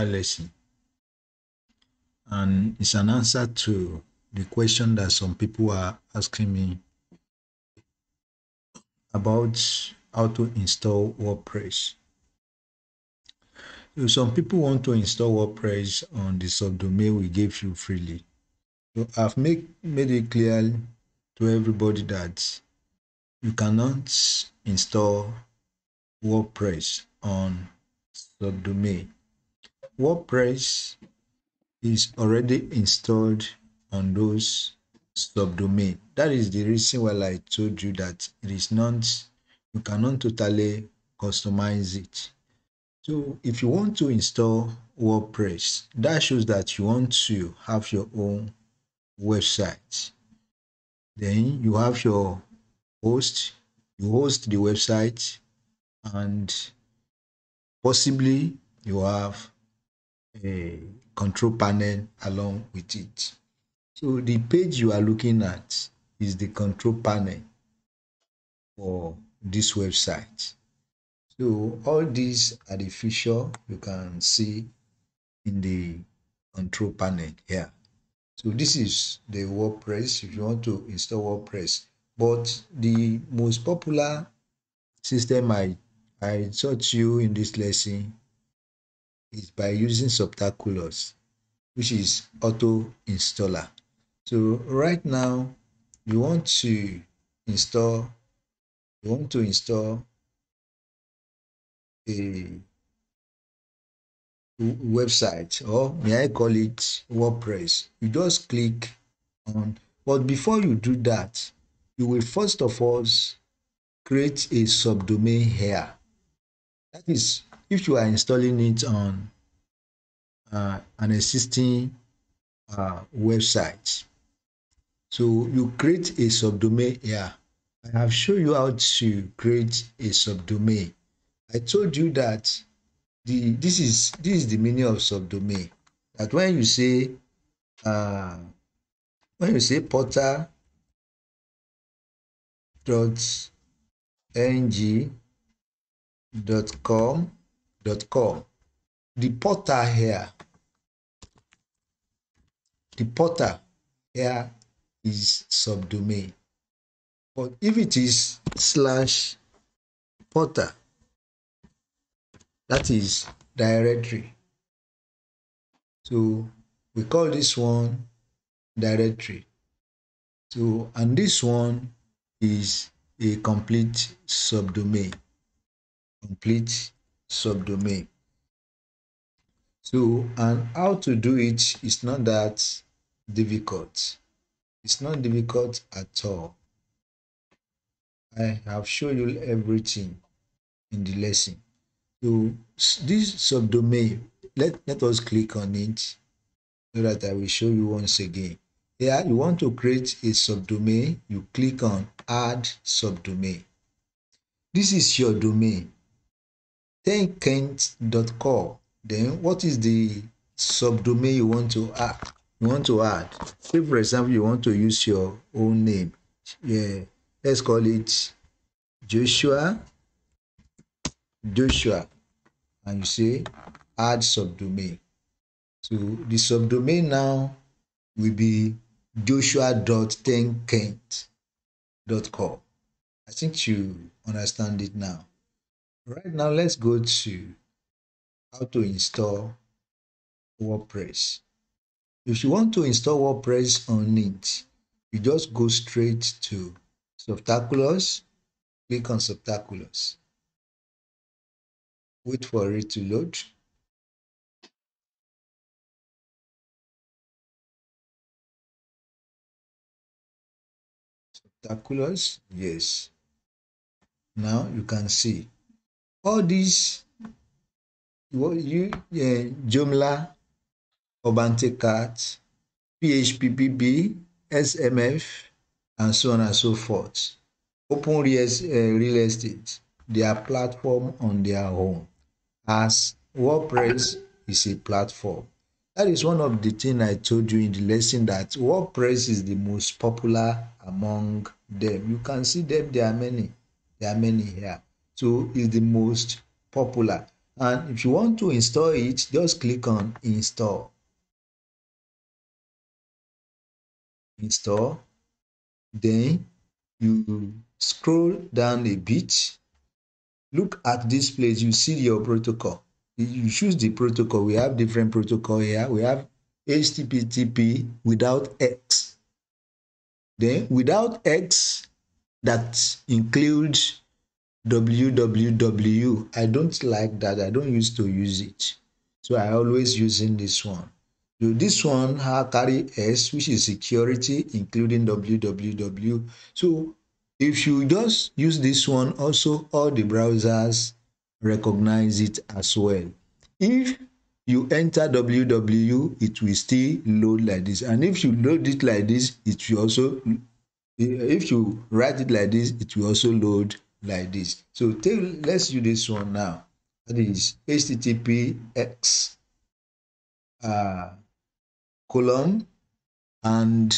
lesson, and it's an answer to the question that some people are asking me about how to install WordPress. So some people want to install WordPress on the subdomain we gave you freely. So I've made it clear to everybody that you cannot install WordPress on subdomain. WordPress is already installed on those subdomain. That is the reason why I told you that it is not, you cannot totally customize it. So if you want to install WordPress, that shows that you want to have your own website. Then you have your host, you host the website, and possibly you have a control panel along with it. So the page you are looking at is the control panel for this website. So all these are the features you can see in the control panel here. So this is the WordPress if you want to install WordPress. But the most popular system I taught you in this lesson is by using subtaculous, which is auto installer. So right now you want to install a website, or may I call it WordPress. You just click on, but before you do that, you will first of all create a subdomain here. That is, if you are installing it on an existing website. So you create a subdomain here. I have shown you how to create a subdomain. I told you that this is the meaning of subdomain. That when you say portal.ng.com, the portal here is subdomain. But if it is /portal, that is directory. So we call this one directory. So, and this one is a complete subdomain. So, and how to do it is not that difficult. It's not difficult at all. I have shown you everything in the lesson. So this subdomain, let us click on it so that I will show you once again. Here you want to create a subdomain, you click on add subdomain. This is your domain, tenkent.com. Then what is the subdomain you want to add? Say for example you want to use your own name. Yeah, let's call it Joshua, and you say add subdomain. So the subdomain now will be joshua.tenkent.com. I think you understand it now. Right now, let's go to how to install WordPress. If you want to install WordPress on it, you just go straight to Subtaculous, click on Subtaculous. Wait for it to load. Subtaculous, yes. Now you can see all these Joomla, Urbantecat, PHP, SMF, and so on and so forth. Open real estate, they are platform on their own, as WordPress is a platform. That is one of the things I told you in the lesson, that WordPress is the most popular among them. You can see them, there are many here. So it's the most popular. And if you want to install it, just click on install. Install. Then you scroll down a bit. Look at this place, you see your protocol. You choose the protocol. We have different protocol here. We have HTTP without X. Then without X, that includes www. I don't like that. I don't used to use it. So I always using this one. So this one carry S, which is security, including www. So if you just use this one, also all the browsers recognize it as well. If you enter www, it will still load like this. And if you load it like this, it will also, if you write it like this, it will also load like this. So let's use this one now. That is https colon and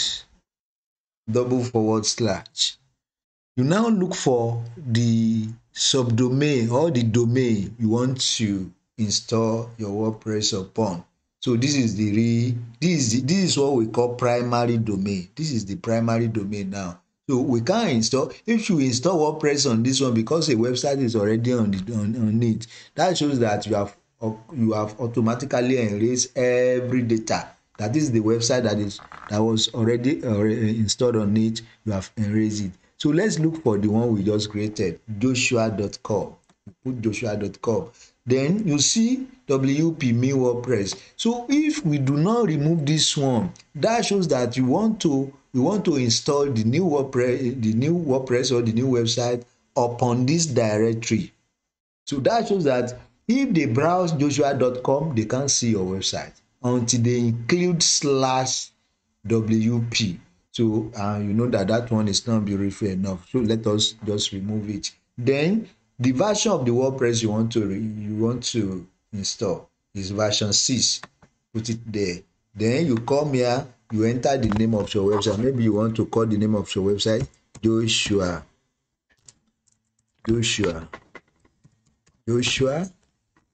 // You now look for the subdomain or the domain you want to install your WordPress upon. So this is this is what we call primary domain. This is the primary domain now. So we can install, if you install WordPress on this one, because a website is already on it, that shows that you have automatically erased every data. That is the website that was already installed on it. You have erased it. So let's look for the one we just created, joshua.com. Put joshua.com. Then you see WP me WordPress. So if we do not remove this one, that shows that you want to install the new WordPress or the new website upon this directory. So that shows that if they browse joshua.com, they can't see your website until they include /WP. So you know that one is not beautiful enough. So let us just remove it. Then the version of the WordPress you want to install is version 6. Put it there. Then you come here, you enter the name of your website. Maybe you want to call the name of your website Joshua.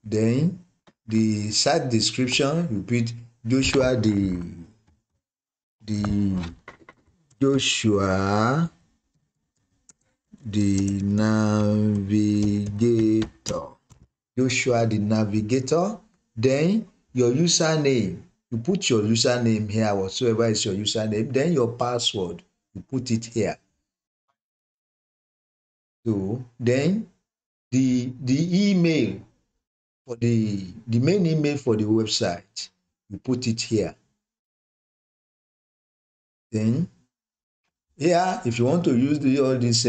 Then the site description, you put Joshua the Joshua the navigator. Joshua the navigator. Then your username, you put your username here, whatsoever is your username. Then your password, you put it here. So then the email for the main email for the website, you put it here. Then here, if you want to use all this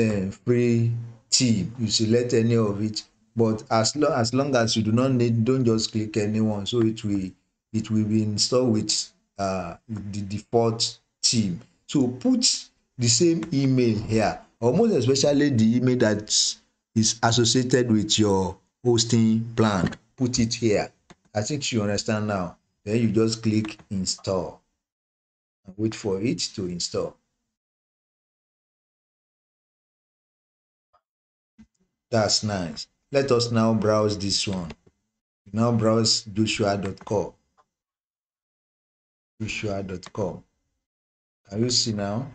free theme, you select any of it. But as long as you do not need, don't just click any one. So it will be installed with the default theme. So put the same email here, or most especially the email that is associated with your hosting plan. Put it here. I think you understand now. Then you just click install and wait for it to install. That's nice. Let us now browse this one. Now browse joshua.com. Joshua.com. Can you see now?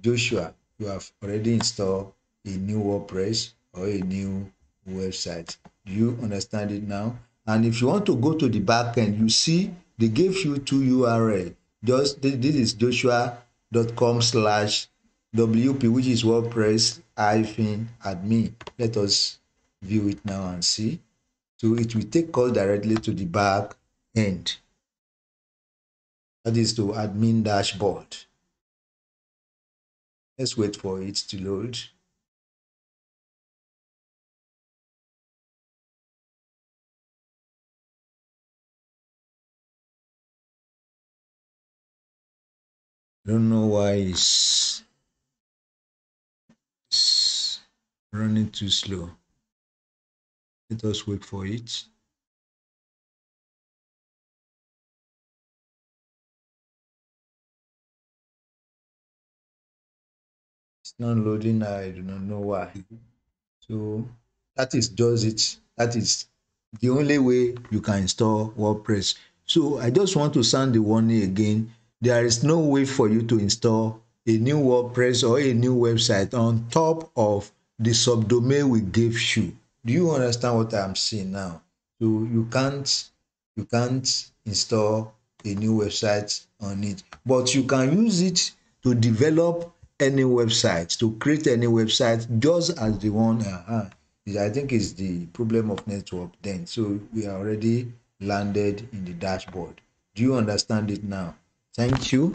Joshua, you have already installed a new WordPress or a new website. Do you understand it now? And if you want to go to the back end, you see they gave you two URL. Just this is joshua.com/WP, which is WordPress-admin. Let us view it now and see. So it will take us directly to the back end. That is to admin dashboard. Let's wait for it to load. I don't know why it's running too slow. Let us wait for it. It's not loading. I do not know why. So that is just it. That is the only way you can install WordPress. So I just want to sound the warning again. There is no way for you to install a new WordPress or a new website on top of the subdomain we gave you. Do you understand what I'm saying now? So you can't install a new website on it, but you can use it to develop any website, to create any website, just as the one I think is the problem of network then. So we are already landed in the dashboard. Do you understand it now? Thank you.